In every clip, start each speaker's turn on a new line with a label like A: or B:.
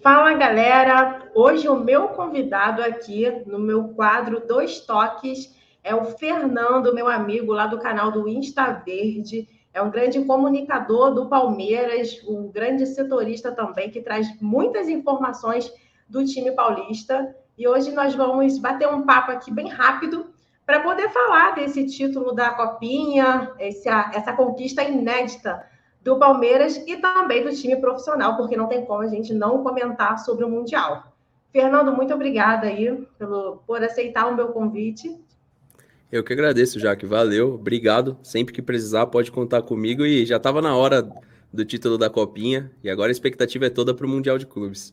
A: Fala, galera! Hoje o meu convidado aqui no meu quadro Dois Toques é o Fernando, meu amigo lá do canal do Insta Verde. É um grande comunicador do Palmeiras, um grande setorista também, que traz muitas informações do time paulista. E hoje nós vamos bater um papo aqui bem rápido para poder falar desse título da Copinha, essa conquista inédita do Palmeiras e também do time profissional, porque não tem como a gente não comentar sobre o Mundial. Fernando, muito obrigada aí por aceitar o meu convite.
B: Eu que agradeço, Jaque. Valeu, obrigado. Sempre que precisar, pode contar comigo. E já estava na hora do título da Copinha. E agora a expectativa é toda para o Mundial de Clubes.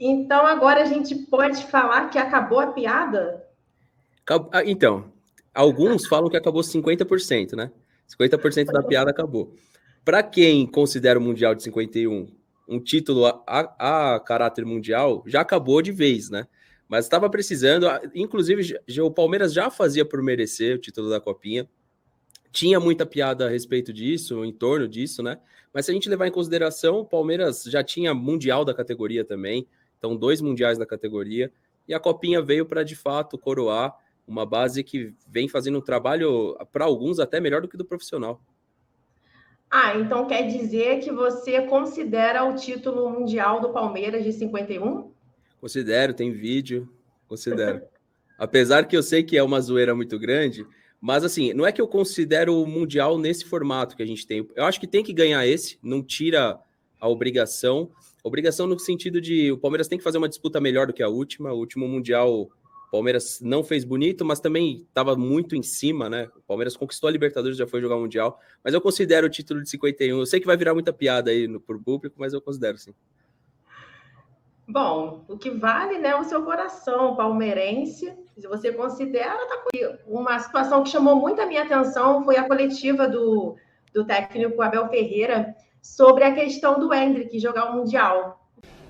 A: Então, agora a gente pode falar que acabou a piada?
B: Então, alguns falam que acabou 50%, né? 50% da piada acabou. Para quem considera o Mundial de 51 um título a caráter mundial, já acabou de vez, né? Mas estava precisando, inclusive o Palmeiras já fazia por merecer o título da Copinha. Tinha muita piada a respeito disso, em torno disso, né? Mas se a gente levar em consideração, o Palmeiras já tinha mundial da categoria também, então 2 mundiais da categoria, e a Copinha veio para de fato coroar uma base que vem fazendo um trabalho, para alguns, até melhor do que do profissional.
A: Ah, então quer dizer que você considera o título mundial do Palmeiras de 51?
B: Considero, tem vídeo, considero. Apesar que eu sei que é uma zoeira muito grande, mas assim, não é que eu considero o Mundial nesse formato que a gente tem. Eu acho que tem que ganhar esse, não tira a obrigação. Obrigação no sentido de o Palmeiras tem que fazer uma disputa melhor do que a última. O último Mundial, o Palmeiras não fez bonito, mas também estava muito em cima, né? O Palmeiras conquistou a Libertadores, já foi jogar o Mundial. Mas eu considero o título de 51. Eu sei que vai virar muita piada aí pro público, mas eu considero sim.
A: Bom, o que vale, né, é o seu coração palmeirense. Se você considera, tá com uma situação que chamou muito a minha atenção foi a coletiva do técnico Abel Ferreira sobre a questão do Endrick jogar o Mundial.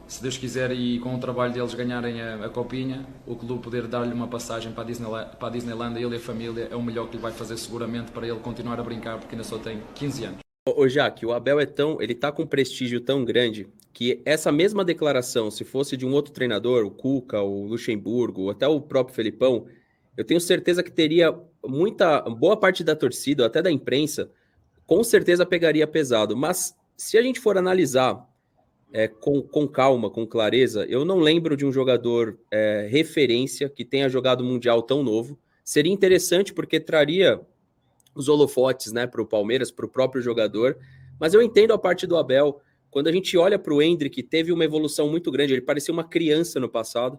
C: Se Deus quiser e com o trabalho deles ganharem a Copinha, o clube poder dar-lhe uma passagem para a Disneyland, ele e a família, é o melhor que lhe vai fazer seguramente para ele continuar a brincar, porque ainda só tem 15 anos.
B: Ô, Jaque, o Abel ele tá com um prestígio tão grande que essa mesma declaração, se fosse de um outro treinador, o Cuca, o Luxemburgo, ou até o próprio Felipão, eu tenho certeza que teria boa parte da torcida, até da imprensa, com certeza pegaria pesado. Mas se a gente for analisar com calma, com clareza, eu não lembro de um jogador referência que tenha jogado Mundial tão novo. Seria interessante porque traria os holofotes, né, para o Palmeiras, para o próprio jogador. Mas eu entendo a parte do Abel. Quando a gente olha para o Endrick, teve uma evolução muito grande. Ele parecia uma criança no passado.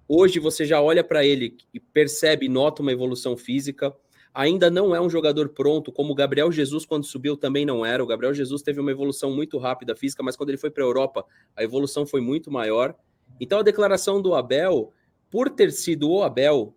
B: Hoje você já olha para ele e percebe, nota uma evolução física. Ainda não é um jogador pronto, como o Gabriel Jesus, quando subiu, também não era. O Gabriel Jesus teve uma evolução muito rápida física, mas quando ele foi para a Europa, a evolução foi muito maior. Então a declaração do Abel, por ter sido o Abel,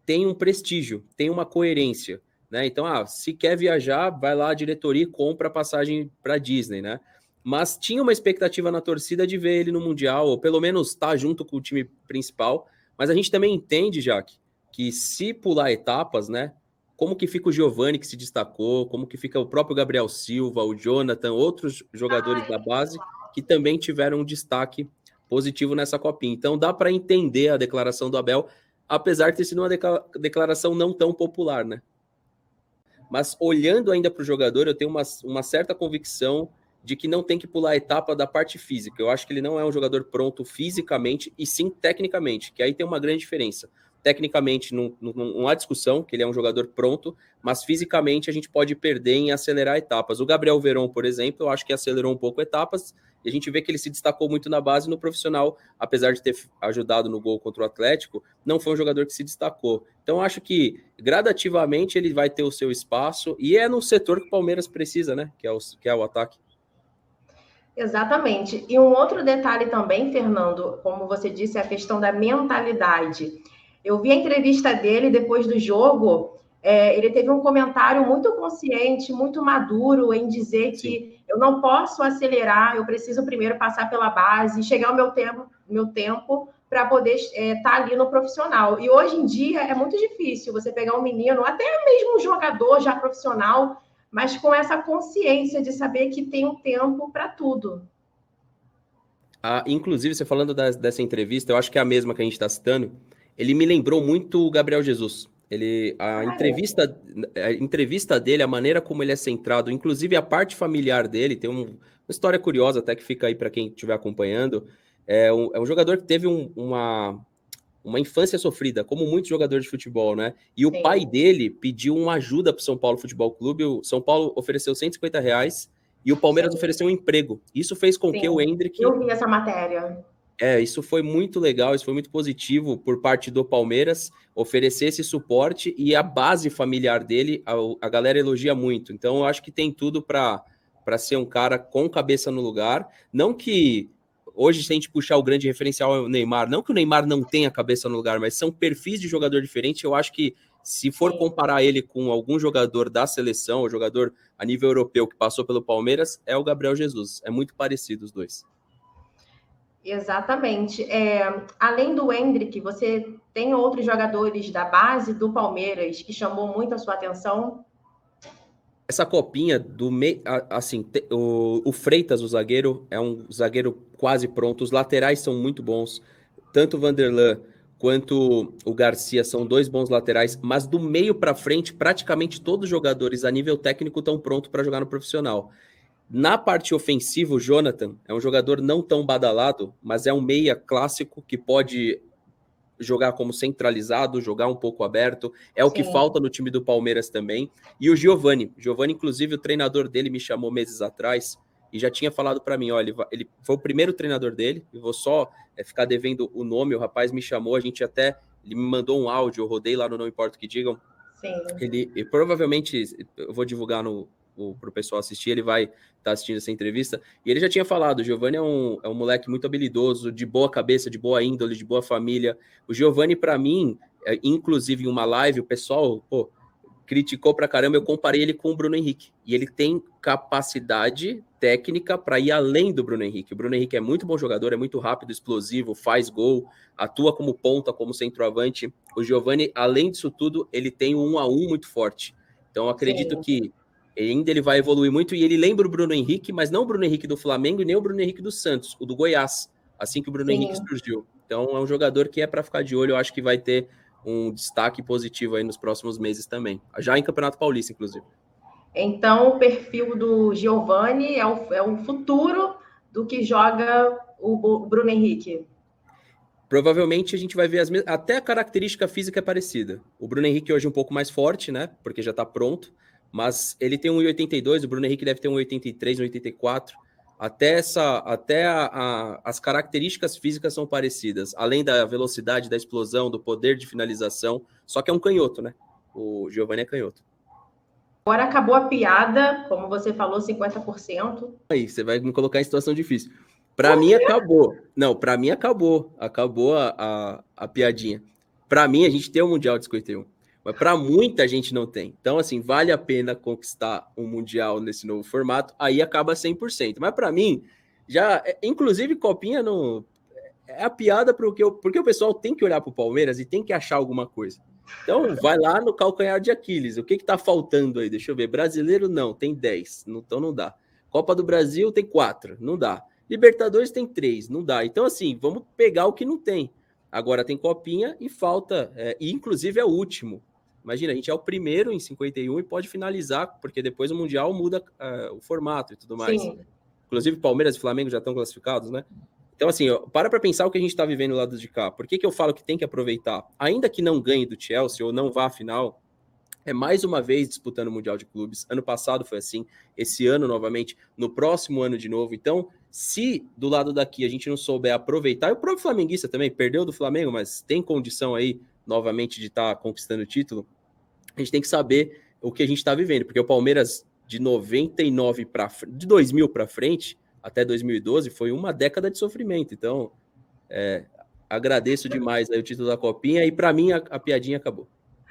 B: tem um prestígio, tem uma coerência. Né? Então, se quer viajar, vai lá a diretoria e compra a passagem para Disney, né? Mas tinha uma expectativa na torcida de ver ele no Mundial, ou pelo menos estar junto com o time principal. Mas a gente também entende, Jaque, que se pular etapas, né? Como que fica o Giovani, que se destacou, como que fica o próprio Gabriel Silva, o Jonathan, outros jogadores da base que também tiveram um destaque positivo nessa Copinha. Então dá para entender a declaração do Abel, apesar de ter sido uma declaração não tão popular, né? Mas olhando ainda para o jogador, eu tenho uma certa convicção de que não tem que pular a etapa da parte física. Eu acho que ele não é um jogador pronto fisicamente e sim tecnicamente, que aí tem uma grande diferença. Tecnicamente não há discussão que ele é um jogador pronto, mas fisicamente a gente pode perder em acelerar etapas. O Gabriel Veron, por exemplo, eu acho que acelerou um pouco etapas, e a gente vê que ele se destacou muito na base e no profissional, apesar de ter ajudado no gol contra o Atlético, não foi um jogador que se destacou. Então acho que gradativamente ele vai ter o seu espaço, e é no setor que o Palmeiras precisa, né? Que é o ataque.
A: Exatamente. E um outro detalhe também, Fernando, como você disse, é a questão da mentalidade. Eu vi a entrevista dele depois do jogo, ele teve um comentário muito consciente, muito maduro em dizer
B: Sim.
A: que eu não posso acelerar, eu preciso primeiro passar pela base, chegar o meu tempo para poder estar ali no profissional. E hoje em dia é muito difícil você pegar um menino, até mesmo um jogador já profissional, mas com essa consciência de saber que tem um tempo para tudo.
B: Inclusive, você falando dessa entrevista, eu acho que é a mesma que a gente está citando, ele me lembrou muito o Gabriel Jesus. A entrevista dele, a maneira como ele é centrado, inclusive a parte familiar dele, tem uma história curiosa até que fica aí para quem estiver acompanhando. É um jogador que teve uma infância sofrida, como muitos jogadores de futebol, né? E o pai dele pediu uma ajuda para o São Paulo Futebol Clube. O São Paulo ofereceu R$ 150 e o Palmeiras ofereceu um emprego. Isso fez com que o Endrick...
A: Eu vi essa matéria.
B: Isso foi muito legal, isso foi muito positivo por parte do Palmeiras, oferecer esse suporte e a base familiar dele, a galera elogia muito. Então, eu acho que tem tudo para ser um cara com cabeça no lugar. Não que hoje, se a gente puxar o grande referencial é o Neymar, não que o Neymar não tenha cabeça no lugar, mas são perfis de jogador diferentes. Eu acho que se for comparar ele com algum jogador da seleção, ou jogador a nível europeu que passou pelo Palmeiras, é o Gabriel Jesus. É muito parecido os dois.
A: Exatamente. Além do Endrick, você tem outros jogadores da base do Palmeiras que chamou muito a sua atenção?
B: Essa copinha do meio, assim, o Freitas, o zagueiro, é um zagueiro quase pronto. Os laterais são muito bons. Tanto o Vanderlan quanto o Garcia são dois bons laterais, mas do meio para frente, praticamente todos os jogadores a nível técnico estão prontos para jogar no profissional. Na parte ofensiva, o Jonathan é um jogador não tão badalado, mas é um meia clássico que pode jogar como centralizado, jogar um pouco aberto. É o que falta no time do Palmeiras também. E o Giovani, inclusive, o treinador dele me chamou meses atrás e já tinha falado para mim, olha, ele foi o primeiro treinador dele, eu vou só ficar devendo o nome, o rapaz me chamou, ele me mandou um áudio, eu rodei lá no Não Importa o Que Digam. Ele provavelmente, eu vou divulgar para o pessoal assistir, ele vai estar assistindo essa entrevista, e ele já tinha falado, o Giovani é um moleque muito habilidoso, de boa cabeça, de boa índole, de boa família. O Giovani, para mim, inclusive em uma live, o pessoal criticou pra caramba, eu comparei ele com o Bruno Henrique, e ele tem capacidade técnica para ir além do Bruno Henrique. O Bruno Henrique é muito bom jogador, é muito rápido, explosivo, faz gol, atua como ponta, como centroavante. O Giovani, além disso tudo, ele tem um 1-1 muito forte. Então, eu acredito que ainda ele vai evoluir muito, e ele lembra o Bruno Henrique, mas não o Bruno Henrique do Flamengo e nem o Bruno Henrique do Santos, o do Goiás, assim que o Bruno Henrique surgiu. Então é um jogador que é para ficar de olho, eu acho que vai ter um destaque positivo aí nos próximos meses também, já em Campeonato Paulista, inclusive.
A: Então o perfil do Giovani é o futuro do que joga o Bruno Henrique.
B: Provavelmente a gente vai ver até a característica física é parecida. O Bruno Henrique hoje é um pouco mais forte, né? Porque já tá pronto. Mas ele tem 1,82, o Bruno Henrique deve ter 1,83, 1,84. As características físicas são parecidas, além da velocidade, da explosão, do poder de finalização. Só que é um canhoto, né? O Giovani é canhoto.
A: Agora acabou a piada, como você falou, 50%.
B: Aí, você vai me colocar em situação difícil. Para mim, acabou. Não, para mim, acabou. Acabou a piadinha. Para mim, a gente tem o Mundial de 51. Mas para muita gente não tem. Então, assim, vale a pena conquistar um Mundial nesse novo formato, aí acaba 100%. Mas para mim, já, inclusive, Copinha não... É a piada porque o pessoal tem que olhar para o Palmeiras e tem que achar alguma coisa. Então, vai lá no calcanhar de Aquiles. O que está faltando aí? Deixa eu ver. Brasileiro, não. Tem 10. Então, não dá. Copa do Brasil, tem 4. Não dá. Libertadores, tem 3. Não dá. Então, assim, vamos pegar o que não tem. Agora tem Copinha e falta... e, inclusive, é o último. Imagina, a gente é o primeiro em 51 e pode finalizar, porque depois o Mundial muda o formato e tudo mais. Sim. Inclusive, Palmeiras e Flamengo já estão classificados, né? Então, assim, para pensar o que a gente está vivendo do lado de cá. Por que eu falo que tem que aproveitar? Ainda que não ganhe do Chelsea ou não vá à final, é mais uma vez disputando o Mundial de Clubes. Ano passado foi assim, esse ano novamente, no próximo ano de novo. Então, se do lado daqui a gente não souber aproveitar, e o próprio flamenguista também perdeu do Flamengo, mas tem condição aí novamente de estar conquistando o título, a gente tem que saber o que a gente está vivendo, porque o Palmeiras de 99 de 2000 para frente, até 2012, foi uma década de sofrimento. Então, agradeço demais aí o título da Copinha, e para mim a piadinha acabou.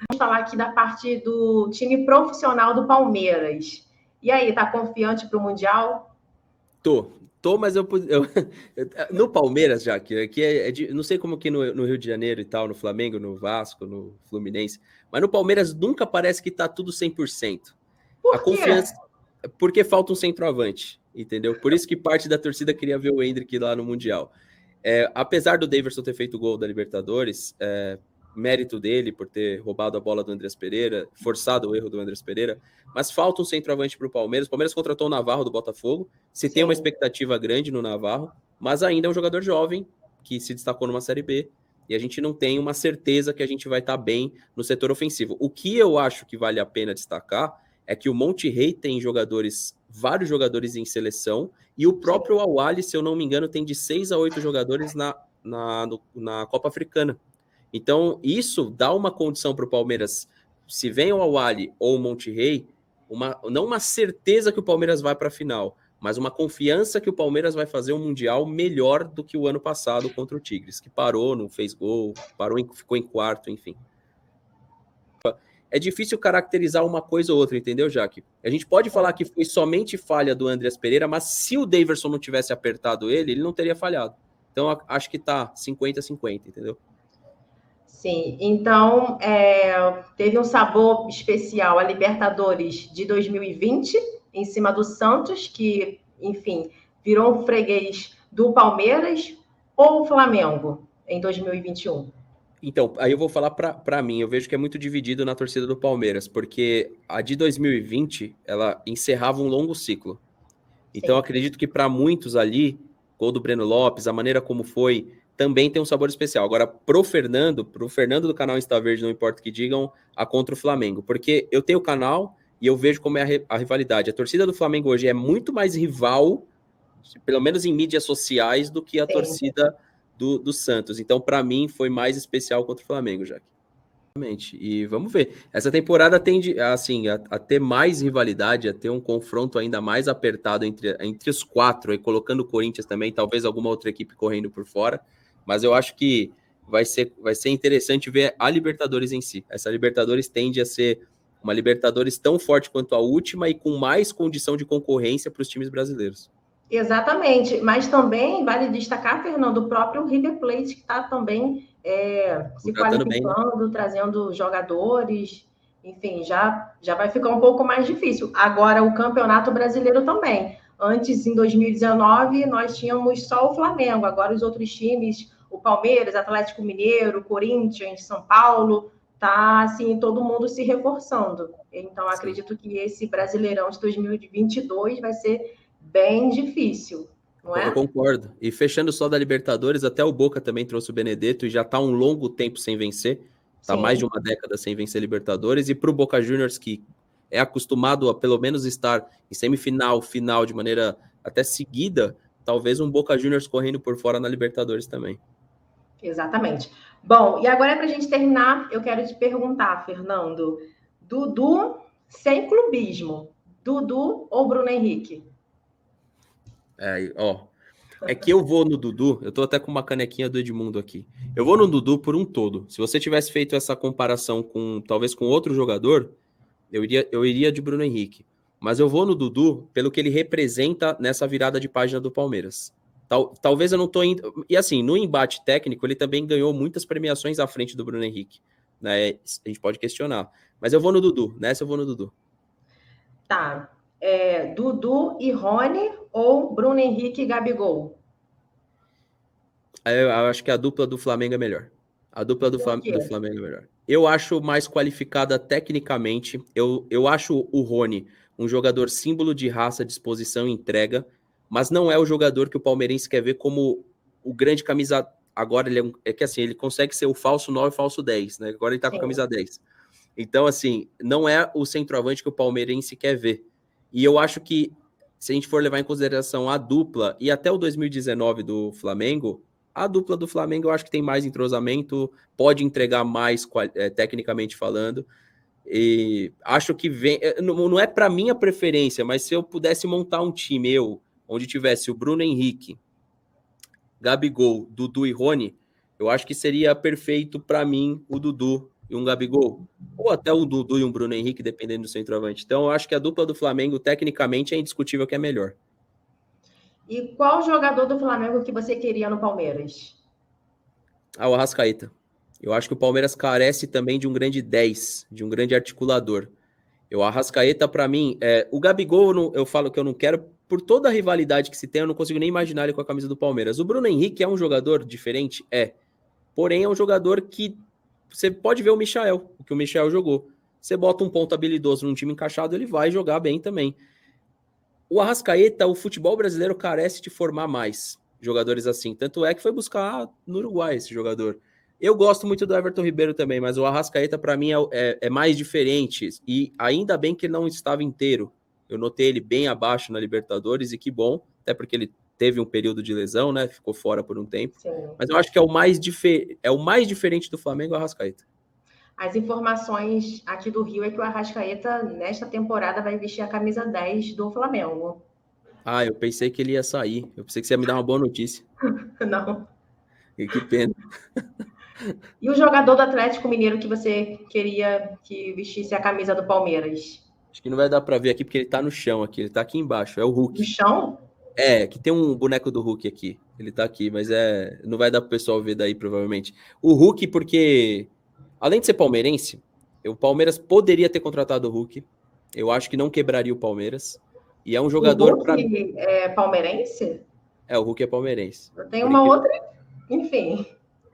A: Vamos falar aqui da parte do time profissional do Palmeiras. E aí, tá confiante para o Mundial?
B: Tô, mas eu no Palmeiras, já que não sei como que no Rio de Janeiro e tal, no Flamengo, no Vasco, no Fluminense, mas no Palmeiras nunca parece que tá tudo 100%.
A: Por quê?
B: Porque falta um centroavante, entendeu? Por isso que parte da torcida queria ver o Endrick lá no Mundial. Apesar do Daverson ter feito o gol da Libertadores, mérito dele por ter roubado a bola do Andrés Pereira, forçado o erro do Andrés Pereira, mas falta um centroavante para o Palmeiras. O Palmeiras contratou o Navarro do Botafogo, tem uma expectativa grande no Navarro, mas ainda é um jogador jovem que se destacou numa Série B, e a gente não tem uma certeza que a gente vai estar bem no setor ofensivo. O que eu acho que vale a pena destacar é que o Monterrey tem vários jogadores em seleção, e o próprio Al-Ahly, se eu não me engano, tem de 6 a 8 jogadores na Copa Africana. Então, isso dá uma condição para o Palmeiras, se vem o Al-Ahly ou o Monterrey, não uma certeza que o Palmeiras vai para a final, mas uma confiança que o Palmeiras vai fazer um Mundial melhor do que o ano passado contra o Tigres, que parou, não fez gol, ficou em quarto, enfim. É difícil caracterizar uma coisa ou outra, entendeu, Jaque? A gente pode falar que foi somente falha do Andrés Pereira, mas se o Daverson não tivesse apertado ele não teria falhado. Então, acho que tá 50-50, entendeu?
A: Sim, então teve um sabor especial a Libertadores de 2020, em cima do Santos, que, enfim, virou um freguês do Palmeiras, ou o Flamengo em 2021?
B: Então, aí eu vou falar para mim, eu vejo que é muito dividido na torcida do Palmeiras, porque a de 2020, ela encerrava um longo ciclo. Então, acredito que para muitos ali, gol do Breno Lopes, a maneira como foi, também tem um sabor especial. Agora, pro Fernando do canal Insta Verde, não importa o que digam, a contra o Flamengo. Porque eu tenho o canal e eu vejo como é a rivalidade. A torcida do Flamengo hoje é muito mais rival, pelo menos em mídias sociais, do que a torcida do Santos. Então, para mim, foi mais especial contra o Flamengo, Jaque. E vamos ver. Essa temporada tende assim, a ter mais rivalidade, a ter um confronto ainda mais apertado entre os quatro, aí colocando o Corinthians também, talvez alguma outra equipe correndo por fora. Mas eu acho que vai ser interessante ver a Libertadores em si. Essa Libertadores tende a ser uma Libertadores tão forte quanto a última e com mais condição de concorrência para os times brasileiros.
A: Exatamente, mas também vale destacar, Fernando, o próprio River Plate, que está também se qualificando, bem, né? Trazendo jogadores, enfim, já vai ficar um pouco mais difícil. Agora, o Campeonato Brasileiro também. Antes, em 2019, nós tínhamos só o Flamengo, agora os outros times, o Palmeiras, Atlético Mineiro, Corinthians, São Paulo, tá assim, todo mundo se reforçando. Então, acredito que esse Brasileirão de 2022 vai ser bem difícil, não é?
B: Eu concordo. E fechando só da Libertadores, até o Boca também trouxe o Benedetto e já está um longo tempo sem vencer. Está mais de uma década sem vencer Libertadores. E para o Boca Juniors, que é acostumado a pelo menos estar em semifinal, final de maneira até seguida, talvez um Boca Juniors correndo por fora na Libertadores também.
A: Exatamente. Bom, e agora para a gente terminar, eu quero te perguntar, Fernando, Dudu sem clubismo, Dudu ou Bruno Henrique?
B: É que eu vou no Dudu, eu tô até com uma canequinha do Edmundo aqui. Eu vou no Dudu por um todo. Se você tivesse feito essa comparação talvez com outro jogador, eu iria de Bruno Henrique. Mas eu vou no Dudu pelo que ele representa nessa virada de página do Palmeiras. Talvez eu não tô indo... E assim, no embate técnico, ele também ganhou muitas premiações à frente do Bruno Henrique. Né? A gente pode questionar. Mas eu vou no Dudu. Nessa eu vou no Dudu.
A: Tá. Dudu e Rony ou Bruno Henrique e Gabigol?
B: Eu acho que a dupla do Flamengo é melhor. A dupla do Flamengo é melhor. Eu acho mais qualificada tecnicamente. Eu acho o Rony um jogador símbolo de raça, disposição e entrega, mas não é o jogador que o palmeirense quer ver como o grande camisa... Agora ele é que assim, ele consegue ser o falso 9 e falso 10, né? Agora ele tá com a camisa 10. Então, assim, não é o centroavante que o palmeirense quer ver. E eu acho que, se a gente for levar em consideração a dupla, e até o 2019 do Flamengo, a dupla do Flamengo eu acho que tem mais entrosamento, pode entregar mais tecnicamente falando, e acho que não é para minha preferência, mas se eu pudesse montar um time, onde tivesse o Bruno Henrique, Gabigol, Dudu e Rony, eu acho que seria perfeito para mim o Dudu e um Gabigol, ou até o Dudu e um Bruno Henrique, dependendo do centroavante. Então, eu acho que a dupla do Flamengo, tecnicamente, é indiscutível que é melhor.
A: E qual jogador do Flamengo que você queria no Palmeiras?
B: O Arrascaeta. Eu acho que o Palmeiras carece também de um grande 10, de um grande articulador. O Arrascaeta, para mim, o Gabigol, eu falo que eu não quero, por toda a rivalidade que se tem, eu não consigo nem imaginar ele com a camisa do Palmeiras. O Bruno Henrique é um jogador diferente? Porém, é um jogador que você pode ver o que o Michael jogou. Você bota um ponto habilidoso num time encaixado, ele vai jogar bem também. O Arrascaeta, o futebol brasileiro carece de formar mais jogadores assim. Tanto é que foi buscar no Uruguai esse jogador. Eu gosto muito do Everton Ribeiro também, mas o Arrascaeta, para mim, é mais diferente. E ainda bem que ele não estava inteiro. Eu notei ele bem abaixo na Libertadores, e que bom, até porque ele teve um período de lesão, né? Ficou fora por um tempo.
A: Sim.
B: Mas eu acho que é o mais diferente do Flamengo, o Arrascaeta.
A: As informações aqui do Rio é que o Arrascaeta, nesta temporada, vai vestir a camisa 10 do Flamengo.
B: Ah, eu pensei que ele ia sair. Eu pensei que você ia me dar uma boa notícia.
A: Não.
B: E que pena.
A: E o jogador do Atlético Mineiro que você queria que vestisse a camisa do Palmeiras?
B: Acho que não vai dar para ver aqui, porque ele tá no chão aqui. Ele tá aqui embaixo. É o Hulk.
A: No chão?
B: Que tem um boneco do Hulk aqui. Ele tá aqui, mas não vai dar pro pessoal ver daí, provavelmente. O Hulk, porque, além de ser palmeirense, o Palmeiras poderia ter contratado o Hulk. Eu acho que não quebraria o Palmeiras. E é um jogador...
A: O Hulk é palmeirense?
B: O Hulk é palmeirense.
A: Eu tenho uma outra... Enfim.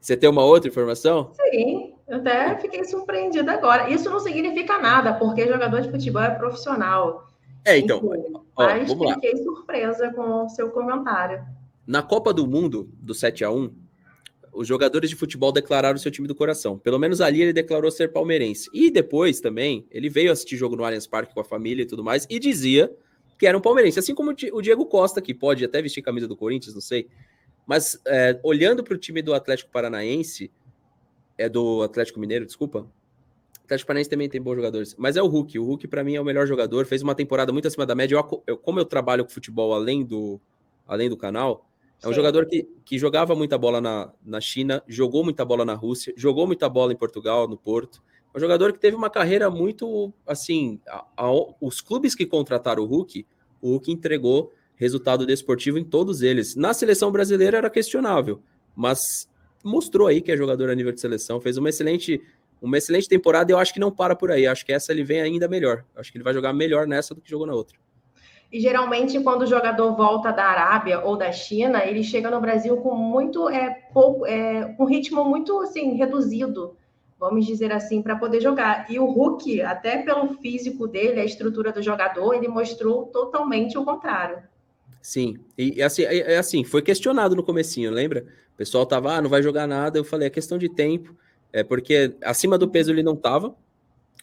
B: Você tem uma outra informação?
A: Sim, eu até fiquei surpreendida agora. Isso não significa nada, porque jogador de futebol é profissional.
B: Então...
A: Enfim, mas fiquei surpresa com o seu comentário.
B: Na Copa do Mundo, do 7-1, os jogadores de futebol declararam o seu time do coração. Pelo menos ali ele declarou ser palmeirense. E depois também, ele veio assistir jogo no Allianz Parque com a família e tudo mais, e dizia que era um palmeirense. Assim como o Diego Costa, que pode até vestir camisa do Corinthians, não sei. Mas olhando para o time do Atlético Paranaense, do Atlético Mineiro, desculpa. O Atlético Paranaense também tem bons jogadores. Mas é o Hulk. O Hulk, para mim, é o melhor jogador. Fez uma temporada muito acima da média. Como eu trabalho com futebol além do canal... É um jogador que jogava muita bola na China, jogou muita bola na Rússia, jogou muita bola em Portugal, no Porto. É um jogador que teve uma carreira muito, assim... os clubes que contrataram o Hulk entregou resultado desportivo em todos eles. Na seleção brasileira era questionável, mas mostrou aí que é jogador a nível de seleção, fez uma excelente temporada, e eu acho que não para por aí. Acho que essa ele vem ainda melhor. Acho que ele vai jogar melhor nessa do que jogou na outra.
A: E geralmente, quando o jogador volta da Arábia ou da China, ele chega no Brasil com um ritmo muito assim, reduzido, vamos dizer assim, para poder jogar. E o Hulk, até pelo físico dele, a estrutura do jogador, ele mostrou totalmente o contrário.
B: Sim, e assim, foi questionado no comecinho, lembra? O pessoal tava, não vai jogar nada. Eu falei, é questão de tempo, porque acima do peso ele não tava.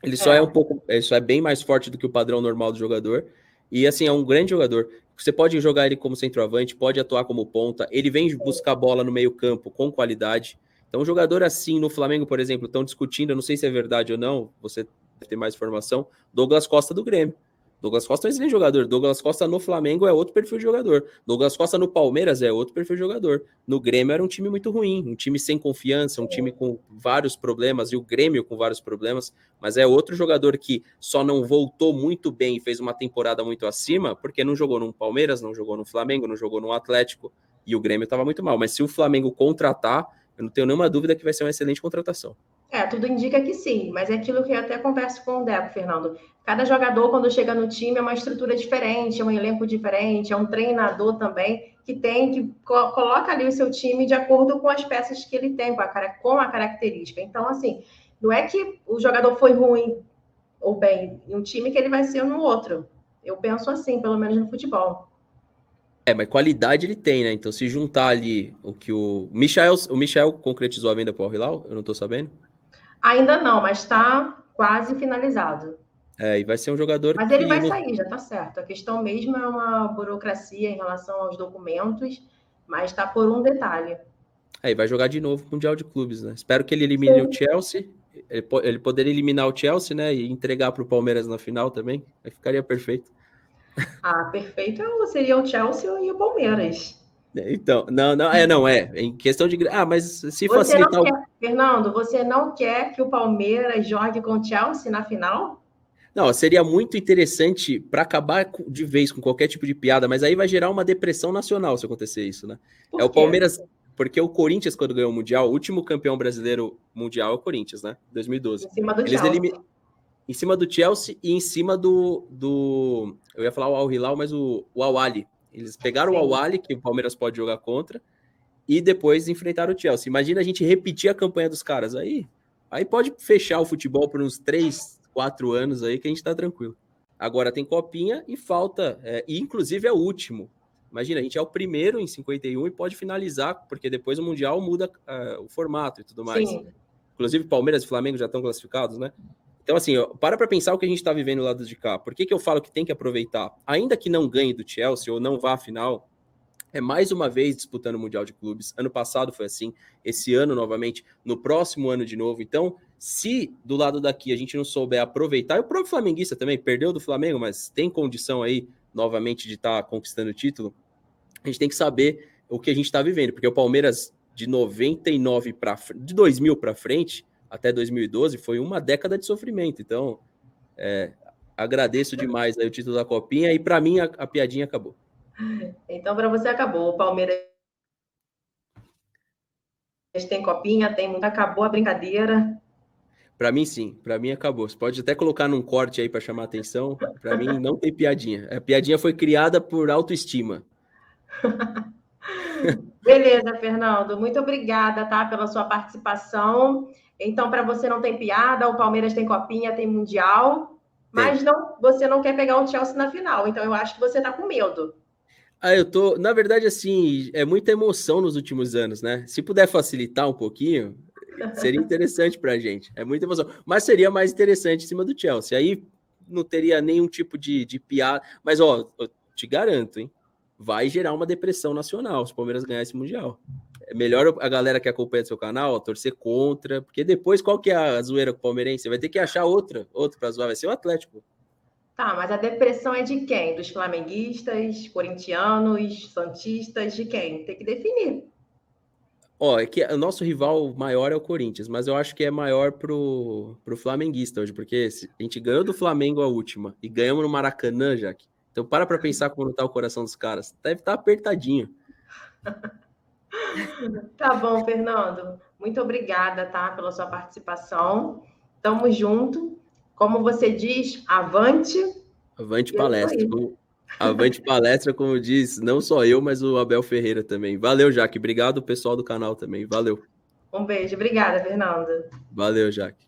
B: Ele só é bem mais forte do que o padrão normal do jogador. E assim, é um grande jogador. Você pode jogar ele como centroavante, pode atuar como ponta. Ele vem buscar bola no meio-campo com qualidade. Então, um jogador assim no Flamengo, por exemplo, estão discutindo, eu não sei se é verdade ou não, você deve ter mais informação, Douglas Costa do Grêmio. Douglas Costa é um excelente jogador. Douglas Costa no Flamengo é outro perfil de jogador. Douglas Costa no Palmeiras é outro perfil de jogador. No Grêmio era um time muito ruim, um time sem confiança, um time com vários problemas, e o Grêmio com vários problemas, mas é outro jogador que só não voltou muito bem e fez uma temporada muito acima, porque não jogou no Palmeiras, não jogou no Flamengo, não jogou no Atlético, e o Grêmio estava muito mal. Mas se o Flamengo contratar, eu não tenho nenhuma dúvida que vai ser uma excelente contratação.
A: Tudo indica que sim, mas é aquilo que eu até converso com o Deco, Fernando. Cada jogador, quando chega no time, é uma estrutura diferente, é um elenco diferente, é um treinador também que coloca ali o seu time de acordo com as peças que ele tem, com a característica. Então, assim, não é que o jogador foi ruim ou bem em um time que ele vai ser no outro. Eu penso assim, pelo menos no futebol.
B: Mas qualidade ele tem, né? Então, se juntar ali o que o Michael concretizou a venda para o Al-Hilal, eu não tô sabendo.
A: Ainda não, mas está quase finalizado.
B: E vai ser um jogador
A: Mas ele vai sair, já está certo. A questão mesmo é uma burocracia em relação aos documentos, mas está por um detalhe.
B: E vai jogar de novo o Mundial de Clubes, né? Espero que ele elimine o Chelsea. Ele poderia eliminar o Chelsea, né? E entregar para o Palmeiras na final também. Aí ficaria perfeito.
A: Perfeito seria o Chelsea e o Palmeiras.
B: Então, não. Em questão de... mas se facilitar...
A: Fernando, você não quer que o Palmeiras jogue com o Chelsea na final?
B: Não, seria muito interessante para acabar de vez com qualquer tipo de piada, mas aí vai gerar uma depressão nacional se acontecer isso, né? O Palmeiras... Porque o Corinthians, quando ganhou o Mundial, o último campeão brasileiro mundial é o Corinthians, né? 2012.
A: Em cima do Chelsea.
B: Em cima do Chelsea e em cima do eu ia falar o Al Hilal, mas o Al Ahly. Eles pegaram o Al Ahly, que o Palmeiras pode jogar contra, e depois enfrentaram o Chelsea. Imagina a gente repetir a campanha dos caras. Aí pode fechar o futebol por uns 3, 4 anos aí que a gente tá tranquilo. Agora tem copinha e falta, e inclusive é o último. Imagina, a gente é o primeiro em 51 e pode finalizar, porque depois o Mundial muda o formato e tudo mais.
A: Sim.
B: Inclusive Palmeiras e Flamengo já estão classificados, né? Então, assim, para pensar o que a gente está vivendo do lado de cá. Por que eu falo que tem que aproveitar? Ainda que não ganhe do Chelsea ou não vá à final, é mais uma vez disputando o Mundial de Clubes. Ano passado foi assim, esse ano novamente, no próximo ano de novo. Então, se do lado daqui a gente não souber aproveitar, e o próprio flamenguista também perdeu do Flamengo, mas tem condição aí novamente de estar conquistando o título, a gente tem que saber o que a gente está vivendo, porque o Palmeiras de 99 de 2000 para frente, até 2012, foi uma década de sofrimento. Então, agradeço demais aí o título da Copinha e para mim a piadinha acabou.
A: Então, para você acabou. O Palmeiras tem Copinha, acabou a brincadeira.
B: Para mim, sim. Para mim, acabou. Você pode até colocar num corte aí para chamar atenção. Para mim, não tem piadinha. A piadinha foi criada por autoestima.
A: Beleza, Fernando. Muito obrigada, tá, pela sua participação. Então, para você não tem piada, o Palmeiras tem Copinha, tem Mundial, mas você não quer pegar o Chelsea na final. Então, eu acho que você está com medo.
B: Eu tô, na verdade, assim, é muita emoção nos últimos anos, né? Se puder facilitar um pouquinho, seria interessante pra gente. É muita emoção. Mas seria mais interessante em cima do Chelsea. Aí não teria nenhum tipo de piada. Mas, ó, eu te garanto, hein? Vai gerar uma depressão nacional se o Palmeiras ganhar esse Mundial. É melhor a galera que acompanha seu canal torcer contra, porque depois qual que é a zoeira com o palmeirense? Vai ter que achar outro pra zoar, vai ser o Atlético.
A: Tá, mas a depressão é de quem? Dos flamenguistas, corintianos, santistas, de quem? Tem que definir.
B: Ó, é que o nosso rival maior é o Corinthians, mas eu acho que é maior pro flamenguista hoje, porque a gente ganhou do Flamengo a última e ganhamos no Maracanã, Jaque. Então para pensar como tá o coração dos caras. Deve estar apertadinho.
A: Tá bom, Fernando. Muito obrigada, tá, pela sua participação. Tamo junto. Como você diz, avante.
B: Avante palestra. Avante palestra, como diz, não só eu, mas o Abel Ferreira também. Valeu, Jaque. Obrigado, pessoal do canal também. Valeu.
A: Um beijo. Obrigada, Fernando.
B: Valeu, Jaque.